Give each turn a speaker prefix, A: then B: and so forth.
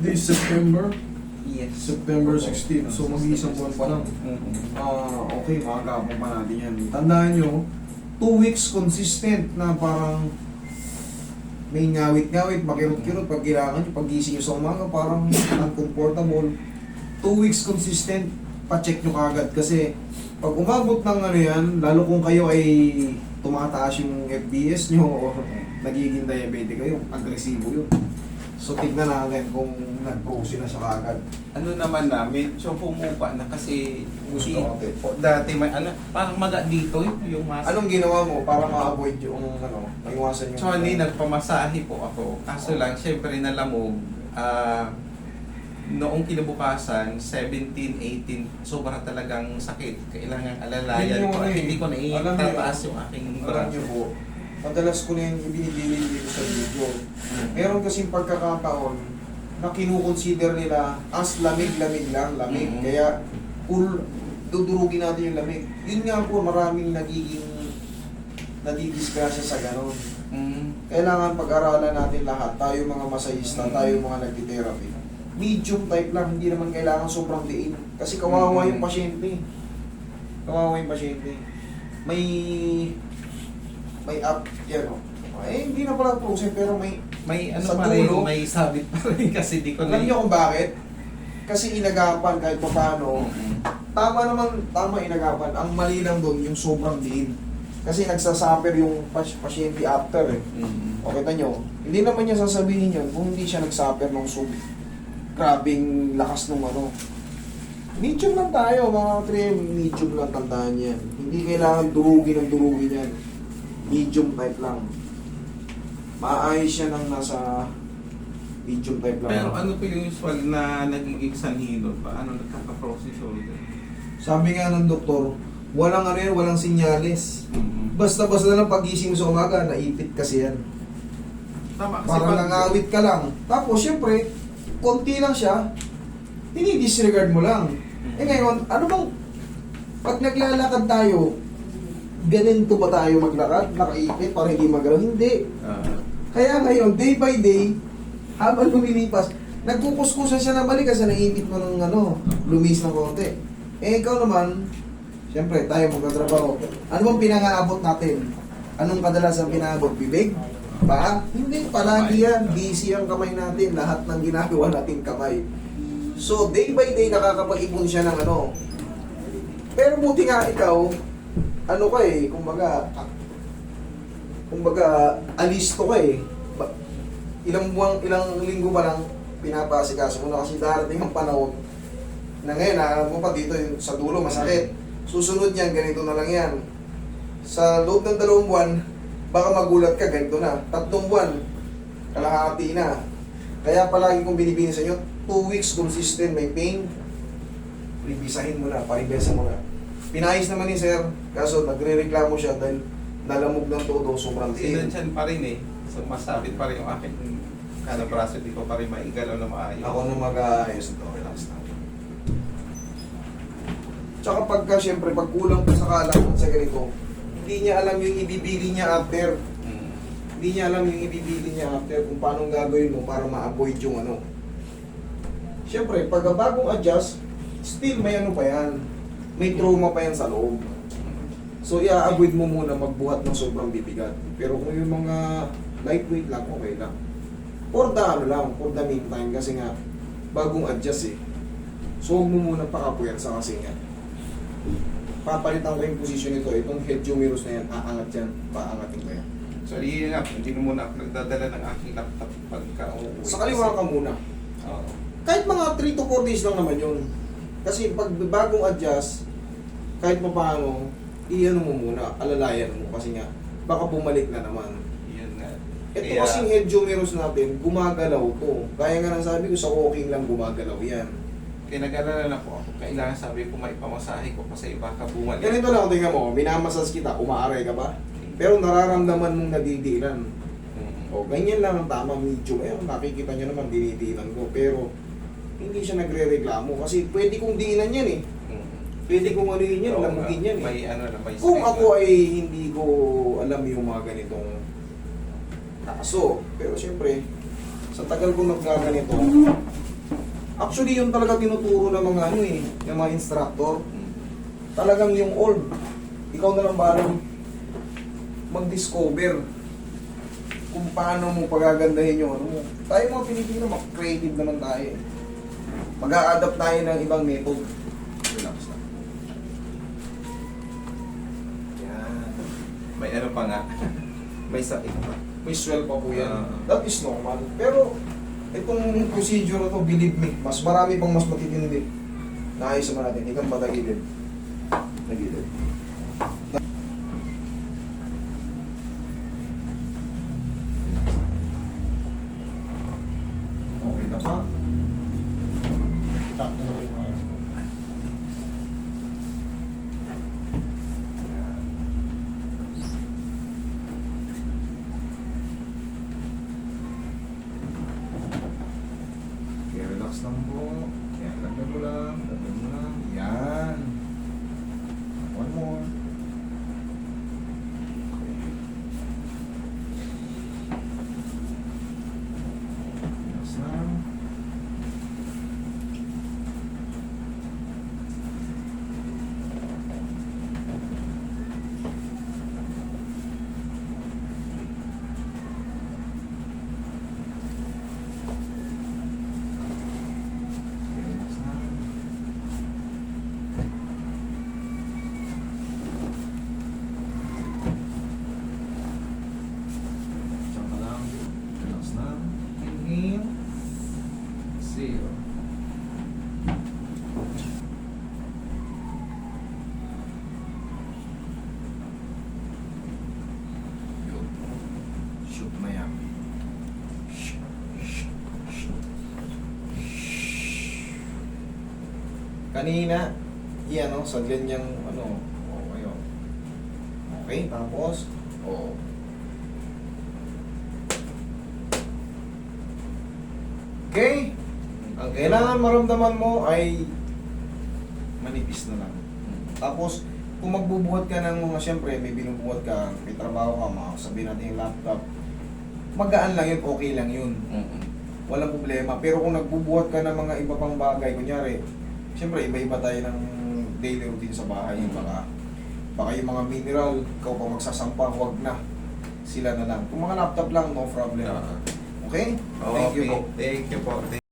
A: This September,
B: Yes.
A: September 16. So mag-iisang buwan pa lang. Okay, makakapang pa natin yan. Tandaan nyo, 2 weeks consistent na parang may ngawit-ngawit, makirot-kirot pag kailangan nyo, pag gising nyo sa umaga, parang uncomfortable. 2 weeks consistent, pa-check nyo kagad kasi pag umabot ng ano yan, lalo kung kayo ay tumataas yung FBS nyo o nagiging diabetic kayo, agresibo yun. So tignan natin kung nag-proceed na siya kagad.
B: Ano naman na, medyo pumupa na kasi
A: Gusto natin.
B: dati may ano, parang maga dito yung masa.
A: Anong ginawa mo para ma-avoid yung ano, maiwasan yung...
B: Actually, nagpamasahe po ako. Kaso lang, syempre nalamog. Noong kinabukasan, 17, 18, sobra talagang sakit. Kailangan alalayan
A: Yun yung
B: ko.
A: ano eh.
B: Hindi ko
A: Alam niyo,
B: naitataas yung aking
A: Alam
B: braso.
A: niyo po, madalas ko na yung ibinibili dito sa video. Meron kasing pagkakataon na kinukonsider nila as lamig-lamig lang, lamig.
B: Mhm.
A: Kaya, dudurugin natin yung lamig. Yun nga po, maraming nadidisgrasya sa ganon. Kailangan pag-aralan natin lahat. Tayo mga masahista, tayo mga nagtitherapy. Medium type lang, hindi naman kailangan sobrang diin. Kasi kawawa yung pasyente. Kawawa yung pasyente. May up, yan o. Eh, hindi na pala prosen, pero may...
B: May ano
A: Sa
B: pa rin,
A: dulo.
B: may sabit pa rin kasi di ko
A: Alam niyo kung bakit? Kasi inagapan kahit pa paano. Tama inagapan. Ang mali lang doon, yung sobrang diin. Kasi nagsasuffer yung pasyente after eh. O kita nyo, hindi naman niya sasabihin yun kung hindi siya nagsuffer ng grabing lakas ng ano. Medium lang tayo, mga trim, medium lang, tandaan yan. Hindi kailangan durugin yan. Medium type lang. Maayos siya ng nasa medium type lang.
B: Pero ano po yung usual na nagiging sanhilo pa? Ano nagkaka-frozen shoulder?
A: Sabi nga ng doktor, walang ano yan, walang sinyales. Basta-basta lang pagising mo sa umaga, naipit kasi yan.
B: Tama kasi
A: Parang nangawit ka lang. Tapos, syempre, konti lang siya, disregard mo lang. Eh ngayon, ano bang, pag naglalakad tayo, ganito ba tayo maglakad? Nakaipit para hindi magalaw? Hindi. Kaya ngayon, day by day, habang lumilipas, nagkukuskusan siya na balik kasi naipit mo ng ano, lumis ng konti. Eh ikaw naman, syempre, tayo magkatrabaho. Ano bang pinangaabot natin? Anong kadalasan pinaabot? Bibig? Ba? Hindi, palagi yan. Busy ang kamay natin. Lahat ng ginagawa natin kamay. So, day by day, nakakapag-ipon siya ng ano. Pero buti nga ikaw, ano ka eh, kumbaga, alisto ka eh. Ilang linggo pa lang, pinapasikaso mo na kasi darating ang panahon na ngayon, alam mo pa dito yung sa dulo, masakit. Susunod yan, ganito na lang yan. Sa loob ng 2 buwan, baka magulat ka, ganito na. 3 buwan, kalahati na. Kaya palagi kong binibini sa inyo, 2 weeks consistent, may pain, revisahin mo na, paribesa mo na. Pinayos naman ni sir, kaso nagre-reklamo siya dahil nalamog ng todo, sobrang pain.
B: Sinandiyan pa rin eh. So masabit pa rin yung akin braso, di ko pa rin maigalaw na maayos.
A: Ako na mag-aayos ito, relax na. Tsaka pagka, syempre, pag kulang ka sa kalat sa ganito, hindi niya alam yung ibibili niya after. Hindi niya alam yung ibibili niya after kung paano gagawin mo para ma-avoid yung ano. Syempre, pag bagong adjust, still may ano pa yan. May trauma pa yan sa loob. So, i-avoid mo muna magbuhat ng sobrang bibigat. Pero kung yung mga lightweight lang, okay lang. For the ano lang, for the meantime, kasi nga, bagong adjust eh. So, huwag mo muna pakapuyansa kasi nga. Papalitan ko yung position nito, itong head humerus na yan, aangat yan, paangatin ko yan.
B: So, yun nga, hindi na muna ako nagdadala ng aking laptop pagka uuwi.
A: Sa kaliwa ka muna.
B: Oo.
A: Kahit mga 3 to 4 days lang naman yun. Kasi pag bagong adjust, kahit pa paano, iyan mo muna, alalayan mo kasi nga, baka bumalik na naman.
B: Yun nga.
A: Ito kasing head humerus natin, gumagalaw to. Kaya nga nang sabi ko, sa walking lang gumagalaw yan.
B: Kaya nag-alala na po ako. Kailangan sabi ko may pamasahe ko kasi baka bumalik.
A: Ganito lang, tingnan mo, minamasas kita, umaaray ka ba? Pero nararamdaman mong nadidiinan. O, ganyan lang ang tama, medyo. Eh, nakikita nyo naman, dinidiinan ko. Pero, hindi siya nagre-reklamo kasi pwede kong diinan yan eh. Pwede kong ano yun yan,
B: Oo
A: lamugin
B: nga.
A: yan eh.
B: May ano na, may
A: Kung
B: strength
A: ako
B: na.
A: ay hindi ko alam yung mga ganitong kaso. Pero siyempre, Sa tagal kong naggaganito, actually yun talaga tinuturo ng mga ano eh, yung mga instructor. Talagang yung old, ikaw na lang balang mag-discover kung paano mo pagagandahin yung ano mo. Tayo mga Pilipino, creative naman tayo eh. Mag-a-adapt tayo ng ibang method. Relax na. Yan.
B: May ano pa nga. May sakit pa.
A: May swell pa po yan. That is normal. Pero, itong procedure na to, believe me, mas marami pang mas matitindi. Naayos naman natin. Ikang matagilid. Nagilid. Okay na pa.
C: Takto na rin mga.
A: Okay, relax lang po. Yan, lagyan mo lang. Lagyan mo lang. Yan. One more. Okay. Relax lang. Relax lang. Diyan ka lang. Relax lang. Inhale. Exhale. Yun. Shoot na yan. Kanina, yan o, sa ganyang ano, okay o. Okay, tapos, o. Okay, ang kailangan maramdaman mo ay manipis na lang. Tapos, kung magbubuhat ka ng mga, siyempre, may binubuhat ka, may trabaho ka, sabihin natin yung laptop, magaan lang yun, okay lang yun. Walang problema. Pero kung nagbubuhat ka ng mga iba pang bagay, kunyari, siyempre, iba-iba tayo ng daily routine sa bahay. Baka yung mga mineral, ikaw pa magsasampa, huwag na. Sila na lang. Kung mga laptop lang, no problem. Okay? Thank you po.
B: Thank you po.